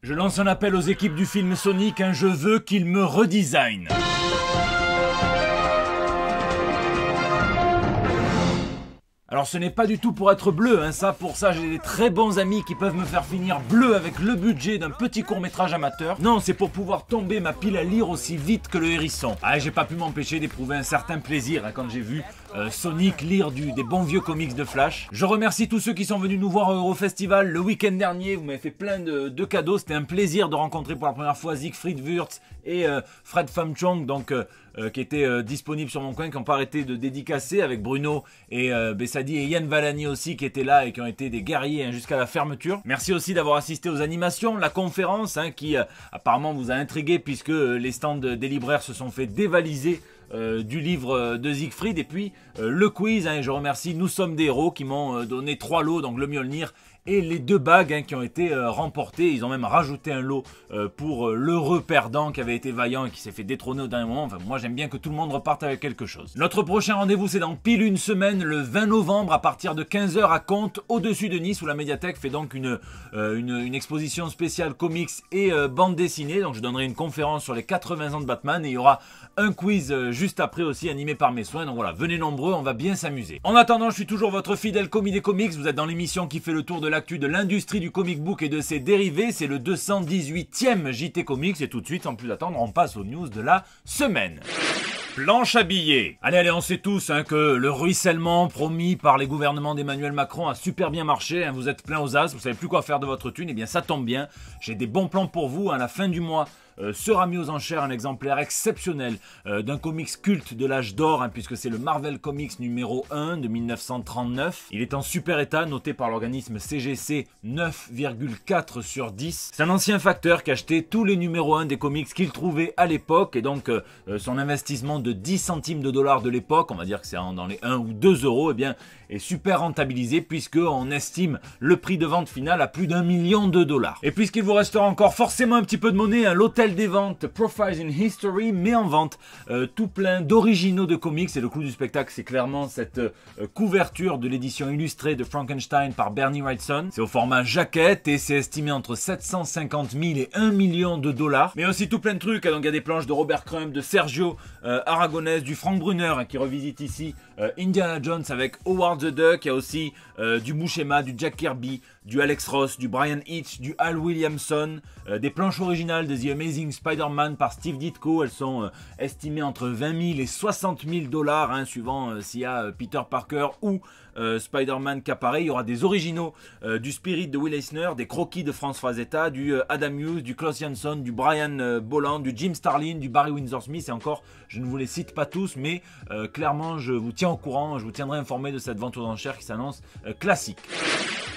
Je lance un appel aux équipes du film Sonic, hein, je veux qu'ils me redesignent. Alors ce n'est pas du tout pour être bleu, hein, pour ça j'ai des très bons amis qui peuvent me faire finir bleu avec le budget d'un petit court-métrage amateur. Non, c'est pour pouvoir tomber ma pile à lire aussi vite que le hérisson. Ah, j'ai pas pu m'empêcher d'éprouver un certain plaisir hein, quand j'ai vu Sonic lire des bons vieux comics de Flash. Je remercie tous ceux qui sont venus nous voir au Eurofestival le week-end dernier, vous m'avez fait plein de cadeaux, c'était un plaisir de rencontrer pour la première fois Siegfried Wurtz et Fred Famchong, donc qui étaient disponibles sur mon coin, qui n'ont pas arrêté de dédicacer, avec Bruno et Bessadi et Yann Valani aussi qui étaient là et qui ont été des guerriers hein, jusqu'à la fermeture. Merci aussi d'avoir assisté aux animations, la conférence hein, qui apparemment vous a intrigué puisque les stands des libraires se sont fait dévaliser du livre de Siegfried, et puis le quiz, hein, et je remercie Nous sommes des héros qui m'ont donné 3 lots, donc le Mjolnir et les 2 bagues hein, qui ont été remportées. Ils ont même rajouté un lot pour l'heureux perdant qui avait été vaillant et qui s'est fait détrôner au dernier moment. Enfin, moi j'aime bien que tout le monde reparte avec quelque chose. Notre prochain rendez-vous c'est dans pile une semaine, le 20 novembre à partir de 15 h à Contes, au-dessus de Nice, où la médiathèque fait donc une exposition spéciale comics et bande dessinée. Donc je donnerai une conférence sur les 80 ans de Batman et il y aura un quiz juste après aussi animé par mes soins. Donc voilà, venez nombreux, on va bien s'amuser. En attendant, je suis toujours votre fidèle commis des comics. Vous êtes dans l'émission qui fait le tour de l'actu de l'industrie du comic book et de ses dérivés. C'est le 218e JT Comics et tout de suite, sans plus attendre, on passe aux news de la semaine. Planche à billets. Allez, on sait tous hein, que le ruissellement promis par les gouvernements d'Emmanuel Macron a super bien marché. Hein, vous êtes plein aux as, vous savez plus quoi faire de votre thune. Et bien ça tombe bien, j'ai des bons plans pour vous. À la fin du mois, sera mis aux enchères un exemplaire exceptionnel d'un comics culte de l'âge d'or, hein, puisque c'est le Marvel Comics numéro 1 de 1939. Il est en super état, noté par l'organisme CGC 9,4 sur 10. C'est un ancien facteur qui achetait tous les numéros 1 des comics qu'il trouvait à l'époque, et donc son investissement de 10 centimes de dollars de l'époque, on va dire que c'est dans les 1 ou 2 euros, eh bien, est super rentabilisé puisqu'on estime le prix de vente final à plus d'1 million de dollars. Et puisqu'il vous restera encore forcément un petit peu de monnaie, hein, l'hôtel des ventes Profiles in History met en vente tout plein d'originaux de comics, et le clou du spectacle c'est clairement cette couverture de l'édition illustrée de Frankenstein par Bernie Wrightson. C'est au format jaquette et c'est estimé entre 750 000 et 1 million de dollars. Mais aussi tout plein de trucs, hein, donc il y a des planches de Robert Crumb, de Sergio Aragonés, du Frank Brunner hein, qui revisite ici Indiana Jones avec Howard the Duck. Il y a aussi du Buscema, du Jack Kirby, du Alex Ross, du Brian Hitch, du Al Williamson, des planches originales de The Amazing Spider-Man par Steve Ditko. Elles sont estimées entre 20 000 et 60 000 dollars, hein, suivant s'il y a Peter Parker ou Spider-Man qui apparaît. Il y aura des originaux du Spirit de Will Eisner, des croquis de France Frazetta, du Adam Hughes, du Klaus Jansson, du Brian Bolland, du Jim Starlin, du Barry Windsor Smith, et encore, je ne vous les cite pas tous, mais clairement, je vous tiens au courant, je vous tiendrai informé de cette vente aux enchères qui s'annonce classique.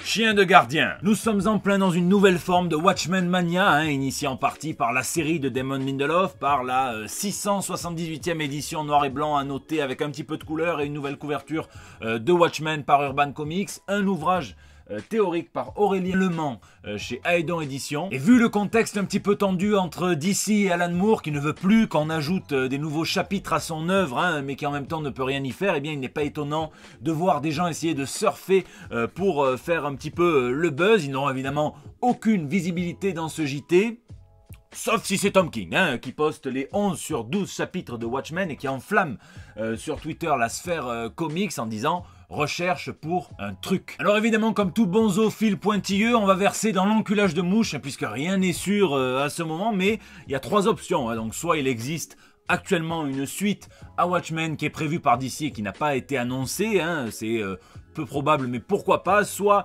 Chien de gardien. Nous sommes en plein dans une nouvelle forme de Watchmen Mania, hein, initiée en partie par la série de Damon Lindelof, par la 678e édition noir et blanc annotée avec un petit peu de couleur et une nouvelle couverture de Watchmen par Urban Comics, un ouvrage théorique par Aurélien Lemans chez Aedon Éditions. Et vu le contexte un petit peu tendu entre DC et Alan Moore, qui ne veut plus qu'on ajoute des nouveaux chapitres à son œuvre, hein, mais qui en même temps ne peut rien y faire, eh bien il n'est pas étonnant de voir des gens essayer de surfer pour faire un petit peu le buzz. Ils n'auront évidemment aucune visibilité dans ce JT. Sauf si c'est Tom King, hein, qui poste les 11 sur 12 chapitres de Watchmen et qui enflamme sur Twitter la sphère comics en disant « Recherche pour un truc ». Alors évidemment, comme tout bon zoophile pointilleux, on va verser dans l'enculage de mouche, puisque rien n'est sûr à ce moment, mais il y a 3 options. Hein, donc soit il existe actuellement une suite à Watchmen qui est prévue par DC et qui n'a pas été annoncée, hein, c'est peu probable, mais pourquoi pas. Soit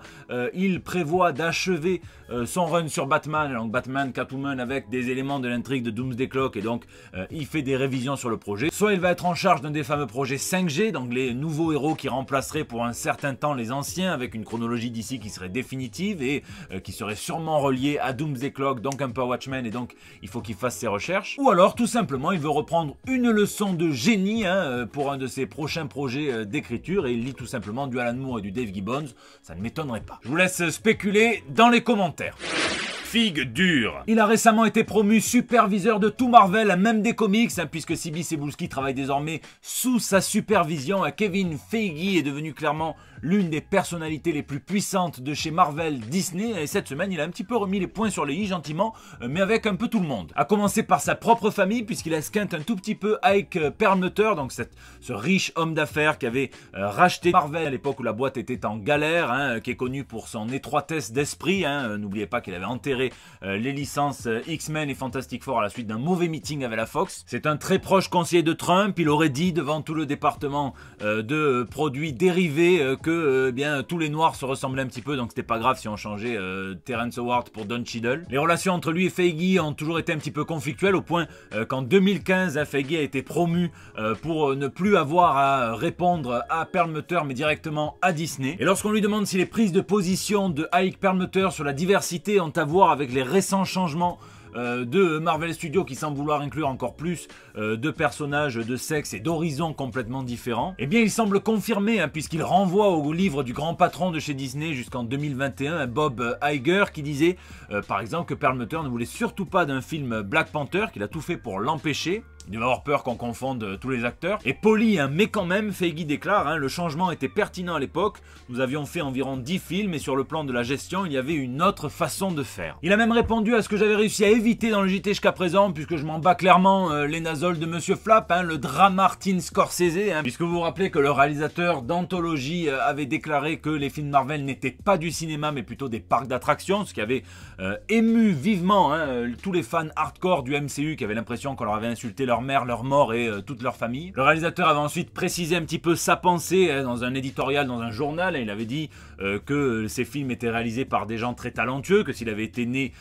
il prévoit d'achever son run sur Batman, donc Batman, Catwoman, avec des éléments de l'intrigue de Doomsday Clock, et donc il fait des révisions sur le projet. Soit il va être en charge d'un des fameux projets 5G, donc les nouveaux héros qui remplaceraient pour un certain temps les anciens, avec une chronologie d'ici qui serait définitive et qui serait sûrement reliée à Doomsday Clock, donc un peu à Watchmen, et donc il faut qu'il fasse ses recherches. Ou alors tout simplement il veut reprendre une leçon de génie, hein, pour un de ses prochains projets d'écriture, et il lit tout simplement du Alan Moore et du Dave Gibbons. Ça ne m'étonnerait pas. Je vous laisse spéculer dans les commentaires. figue dure. Il a récemment été promu superviseur de tout Marvel, même des comics, puisque CB Cebulski travaille désormais sous sa supervision. Kevin Feige est devenu clairement l'une des personnalités les plus puissantes de chez Marvel Disney, et cette semaine il a un petit peu remis les points sur les i gentiment, mais avec un peu tout le monde. A commencer par sa propre famille, puisqu'il a squint un tout petit peu Ike Perlmutter, donc ce riche homme d'affaires qui avait racheté Marvel à l'époque où la boîte était en galère, qui est connu pour son étroitesse d'esprit. N'oubliez pas qu'il avait enterré les licences X-Men et Fantastic Four à la suite d'un mauvais meeting avec la Fox. C'est un très proche conseiller de Trump. Il aurait dit devant tout le département de produits dérivés que bien tous les noirs se ressemblaient un petit peu, donc c'était pas grave si on changeait Terrence Howard pour Don Cheadle. Les relations entre lui et Feige ont toujours été un petit peu conflictuelles, au point qu'en 2015 Feige a été promu pour ne plus avoir à répondre à Perlmutter mais directement à Disney. Et lorsqu'on lui demande si les prises de position de Ike Perlmutter sur la diversité ont à voir avec les récents changements de Marvel Studios qui semble vouloir inclure encore plus de personnages de sexe et d'horizons complètement différents, eh bien il semble confirmer, puisqu'il renvoie au livre du grand patron de chez Disney jusqu'en 2021, Bob Iger, qui disait par exemple que Perlmutter ne voulait surtout pas d'un film Black Panther, qu'il a tout fait pour l'empêcher. Il devait avoir peur qu'on confonde tous les acteurs. Et poli, mais quand même, Feige déclare, le changement était pertinent à l'époque. Nous avions fait environ 10 films et sur le plan de la gestion, il y avait une autre façon de faire. Il a même répondu à ce que j'avais réussi à éviter dans le JT jusqu'à présent, puisque je m'en bats clairement les nasoles de Monsieur Flap, le drame Martin Scorsese, puisque vous vous rappelez que le réalisateur d'Anthologie avait déclaré que les films Marvel n'étaient pas du cinéma, mais plutôt des parcs d'attractions, ce qui avait ému vivement tous les fans hardcore du MCU qui avaient l'impression qu'on leur avait insulté leur mère, leur mort et toute leur famille. Le réalisateur avait ensuite précisé un petit peu sa pensée dans un éditorial, dans un journal, et il avait dit que ces films étaient réalisés par des gens très talentueux, que s'il avait été né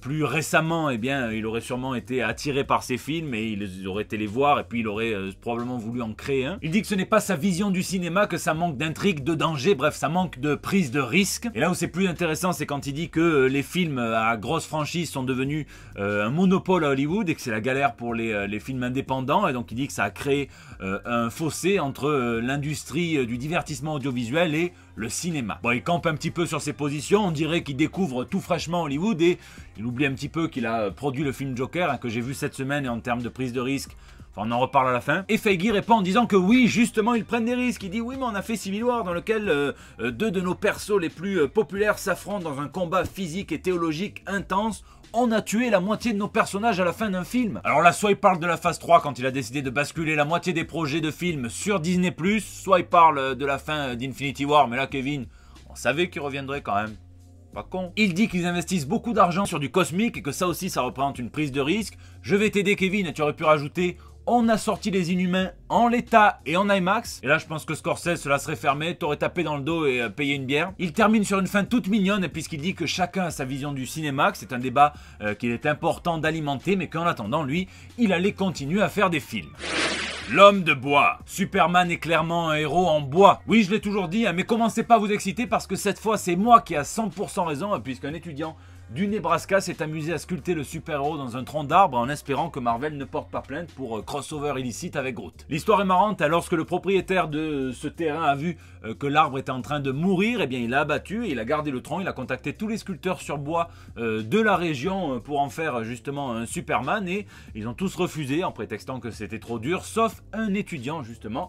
plus récemment, eh bien il aurait sûrement été attiré par ces films et il aurait été les voir et puis il aurait probablement voulu en créer un. Il dit que ce n'est pas sa vision du cinéma, que ça manque d'intrigue, de danger, bref ça manque de prise de risque. Et là où c'est plus intéressant, c'est quand il dit que les films à grosse franchise sont devenus un monopole à Hollywood et que c'est la galère pour les films indépendants, et donc il dit que ça a créé un fossé entre l'industrie du divertissement audiovisuel et le cinéma. Bon, il campe un petit peu sur ses positions, on dirait qu'il découvre tout fraîchement Hollywood et il oublie un petit peu qu'il a produit le film Joker, que j'ai vu cette semaine, et en termes de prise de risque, enfin on en reparle à la fin. Et Feige répond en disant que oui, justement ils prennent des risques. Il dit oui, mais on a fait Civil War dans lequel deux de nos persos les plus populaires s'affrontent dans un combat physique et théologique intense. On a tué la moitié de nos personnages à la fin d'un film. Alors là, soit il parle de la phase 3 quand il a décidé de basculer la moitié des projets de films sur Disney+, soit il parle de la fin d'Infinity War, mais là Kevin, on savait qu'il reviendrait quand même. Pas con. Il dit qu'ils investissent beaucoup d'argent sur du cosmique et que ça aussi ça représente une prise de risque. Je vais t'aider Kevin, et tu aurais pu rajouter: on a sorti les Inhumains en l'état et en IMAX. Et là, je pense que Scorsese se la serait fermé, t'aurais tapé dans le dos et payé une bière. Il termine sur une fin toute mignonne, puisqu'il dit que chacun a sa vision du cinéma, que c'est un débat qu'il est important d'alimenter, mais qu'en attendant, lui, il allait continuer à faire des films. L'homme de bois. Superman est clairement un héros en bois. Oui, je l'ai toujours dit, mais commencez pas à vous exciter parce que cette fois, c'est moi qui ai 100% raison, puisqu'un étudiant du Nebraska s'est amusé à sculpter le super-héros dans un tronc d'arbre en espérant que Marvel ne porte pas plainte pour crossover illicite avec Groot. L'histoire est marrante, lorsque le propriétaire de ce terrain a vu que l'arbre était en train de mourir, eh bien il l'a abattu et il a gardé le tronc, il a contacté tous les sculpteurs sur bois de la région pour en faire justement un Superman, et ils ont tous refusé en prétextant que c'était trop dur, sauf un étudiant justement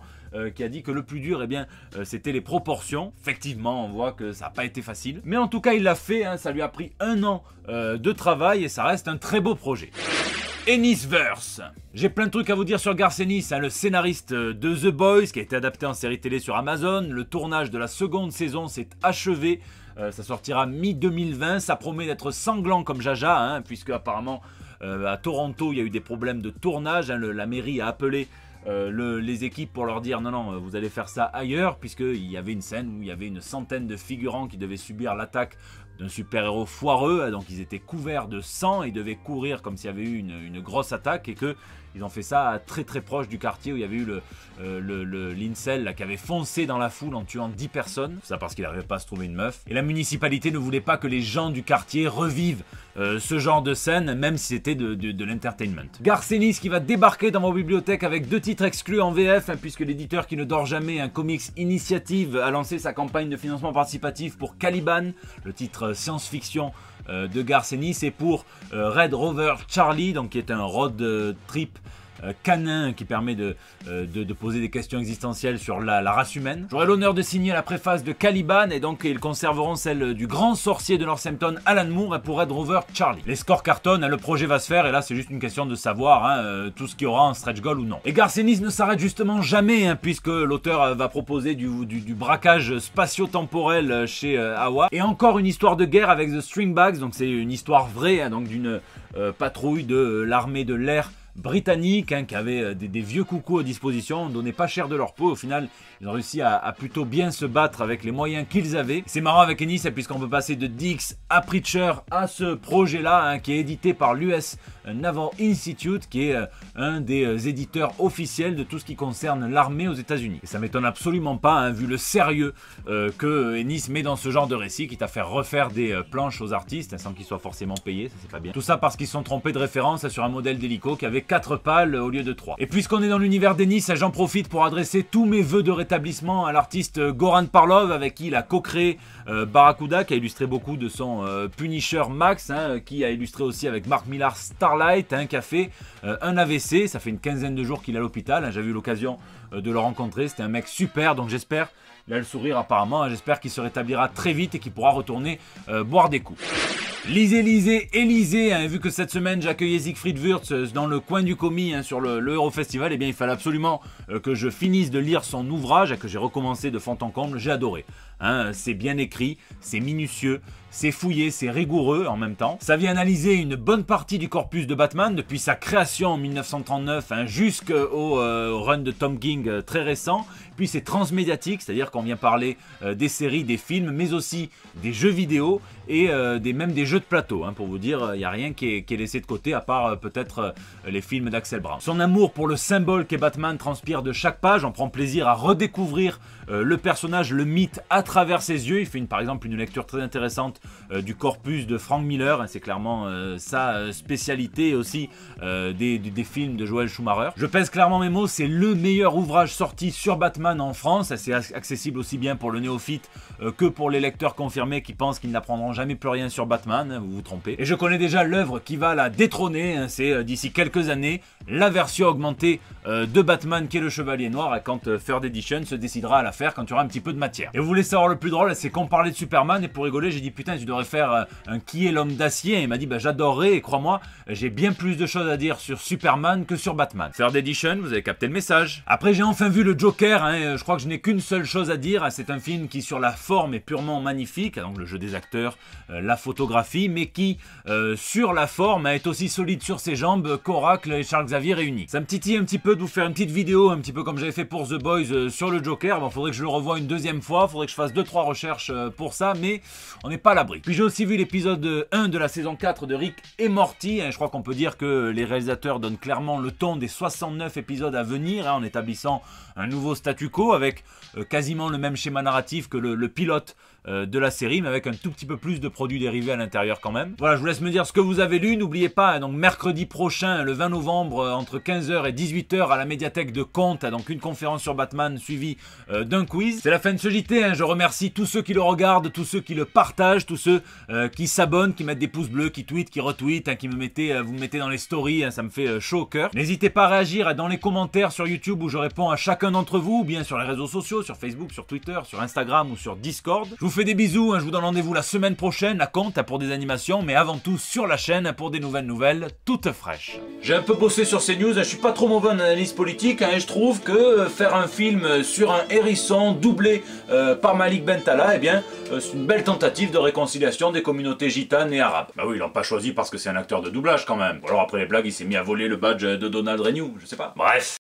qui a dit que le plus dur, eh bien, c'était les proportions. Effectivement, on voit que ça n'a pas été facile. Mais en tout cas, il l'a fait, ça lui a pris 1 an de travail et ça reste un très beau projet. Ennisverse. J'ai plein de trucs à vous dire sur Garth Ennis, le scénariste de The Boys, qui a été adapté en série télé sur Amazon. Le tournage de la seconde saison s'est achevé. Ça sortira mi-2020. Ça promet d'être sanglant comme Jaja, puisque apparemment à Toronto, il y a eu des problèmes de tournage. La mairie a appelé les équipes pour leur dire non, vous allez faire ça ailleurs, puisqu'il y avait une scène où il y avait une centaine de figurants qui devaient subir l'attaque d'un super-héros foireux, donc ils étaient couverts de sang et ils devaient courir comme s'il y avait eu une grosse attaque, et que ils ont fait ça très très proche du quartier où il y avait eu l'incel qui avait foncé dans la foule en tuant 10 personnes, ça parce qu'il n'arrivait pas à se trouver une meuf, et la municipalité ne voulait pas que les gens du quartier revivent ce genre de scène, même si c'était de l'entertainment. Garth Ennis qui va débarquer dans vos bibliothèques avec 2 titres exclus en VF, puisque l'éditeur qui ne dort jamais, un Comics Initiative, a lancé sa campagne de financement participatif pour Caliban. Le titre science-fiction de Garth Ennis, et pour Red Rover Charlie, donc qui est un road trip canin qui permet de poser des questions existentielles sur la race humaine. J'aurai l'honneur de signer la préface de Caliban, et donc ils conserveront celle du grand sorcier de Northampton, Alan Moore, pour Red Rover Charlie. Les scores cartonnent, le projet va se faire, et là c'est juste une question de savoir tout ce qu'il y aura en stretch goal ou non. Et Garth Ennis ne s'arrête justement jamais, puisque l'auteur va proposer du braquage spatio-temporel chez Awa, et encore une histoire de guerre avec The Stringbags, donc c'est une histoire vraie, donc d'une patrouille de l'armée de l'air britanniques qui avaient des vieux coucous à disposition, on donnait pas cher de leur peau. Au final, ils ont réussi à plutôt bien se battre avec les moyens qu'ils avaient. C'est marrant avec Ennis, puisqu'on peut passer de Dix à Preacher à ce projet-là, qui est édité par l'US Naval Institute, qui est un des éditeurs officiels de tout ce qui concerne l'armée aux États-Unis. Et ça m'étonne absolument pas, vu le sérieux que Ennis met dans ce genre de récit, quitte à faire refaire des planches aux artistes sans qu'ils soient forcément payés, ça c'est pas bien. Tout ça parce qu'ils se sont trompés de référence sur un modèle d'hélico qui avait 4 pales au lieu de 3. Et puisqu'on est dans l'univers d'Ennis, j'en profite pour adresser tous mes vœux de rétablissement à l'artiste Goran Parlov, avec qui il a co-créé Barracuda, qui a illustré beaucoup de son Punisher Max, qui a illustré aussi avec Mark Millar Starlight, qui a fait un AVC, ça fait une quinzaine de jours qu'il est à l'hôpital, j'ai eu l'occasion de le rencontrer, c'était un mec super, donc j'espère, il a le sourire apparemment, j'espère qu'il se rétablira très vite et qu'il pourra retourner boire des coups. Lisez, lisez et lisez, vu que cette semaine j'accueillais Siegfried Wurz dans le coin du commis sur le Eurofestival, et bien il fallait absolument que je finisse de lire son ouvrage, que j'ai recommencé de fond en comble. J'ai adoré, c'est bien écrit, c'est minutieux, c'est fouillé, c'est rigoureux en même temps. Ça vient analyser une bonne partie du corpus de Batman, depuis sa création en 1939 jusqu'au run de Tom King très récent. Puis c'est transmédiatique, c'est-à-dire qu'on vient parler des séries, des films, mais aussi des jeux vidéo et même des jeux de plateau. Pour vous dire, il n'y a rien qui est laissé de côté, à part peut-être les films d'Axel Braun. Son amour pour le symbole qu'est Batman transpire de chaque page. On prend plaisir à redécouvrir le personnage, le mythe à travers ses yeux. Il fait par exemple une lecture très intéressante du corpus de Frank Miller. C'est clairement sa spécialité, et aussi des films de Joel Schumacher. Je pèse clairement mes mots, c'est le meilleur ouvrage sorti sur Batman en France. C'est accessible aussi bien pour le néophyte que pour les lecteurs confirmés qui pensent qu'ils n'apprendront jamais plus rien sur Batman. Vous vous trompez. Et je connais déjà l'œuvre qui va la détrôner. C'est d'ici quelques années la version augmentée de Batman qui est le Chevalier Noir, et quand Third Edition se décidera à la faire, quand il y aura un petit peu de matière. Et vous voulez savoir le plus drôle, c'est qu'on parlait de Superman, et pour rigoler j'ai dit putain, tu devrais faire un Qui est l'homme d'acier, et il m'a dit bah j'adorerais, et crois-moi, j'ai bien plus de choses à dire sur Superman que sur Batman. Third Edition, vous avez capté le message. Après j'ai enfin vu le Joker, je crois que je n'ai qu'une seule chose à dire, c'est un film qui sur la forme est purement magnifique, donc le jeu des acteurs, la photographie, mais qui sur la forme est aussi solide sur ses jambes qu'Oracle et Charles Xavier réunis. Ça me titille un petit peu de vous faire une petite vidéo, un petit peu comme j'avais fait pour The Boys sur le Joker. Bon, faudrait que je le revoie une deuxième fois, faudrait que je fasse 2-3 recherches pour ça, mais on n'est pas à l'abri. Puis j'ai aussi vu l'épisode 1 de la saison 4 de Rick et Morty, je crois qu'on peut dire que les réalisateurs donnent clairement le ton des 69 épisodes à venir, en établissant un nouveau statu quo avec quasiment le même schéma narratif que le pilote de la série, mais avec un tout petit peu plus de produits dérivés à l'intérieur quand même. Voilà, je vous laisse me dire ce que vous avez lu. N'oubliez pas, donc mercredi prochain, le 20 novembre, entre 15h et 18h à la médiathèque de Comte, donc une conférence sur Batman suivie d'un quiz. C'est la fin de ce JT, je remercie tous ceux qui le regardent, tous ceux qui le partagent, tous ceux qui s'abonnent, qui mettent des pouces bleus, qui tweetent, qui retweetent, qui vous me mettez dans les stories, ça me fait chaud au cœur. N'hésitez pas à réagir dans les commentaires sur YouTube où je réponds à chacun d'entre vous, ou bien sur les réseaux sociaux, sur Facebook, sur Twitter, sur Instagram ou sur Discord. Je vous fais des bisous, je vous donne rendez-vous la semaine prochaine à Comte pour des animations, mais avant tout sur la chaîne pour des nouvelles toutes fraîches. J'ai un peu bossé sur ces news, je suis pas trop mauvais en analyse politique, et je trouve que faire un film sur un hérisson doublé par Malik Bentala, c'est une belle tentative de réconciliation des communautés gitanes et arabes. Bah oui, ils l'ont pas choisi parce que c'est un acteur de doublage quand même. Ou alors après les blagues, il s'est mis à voler le badge de Donald Renew, je sais pas. Bref.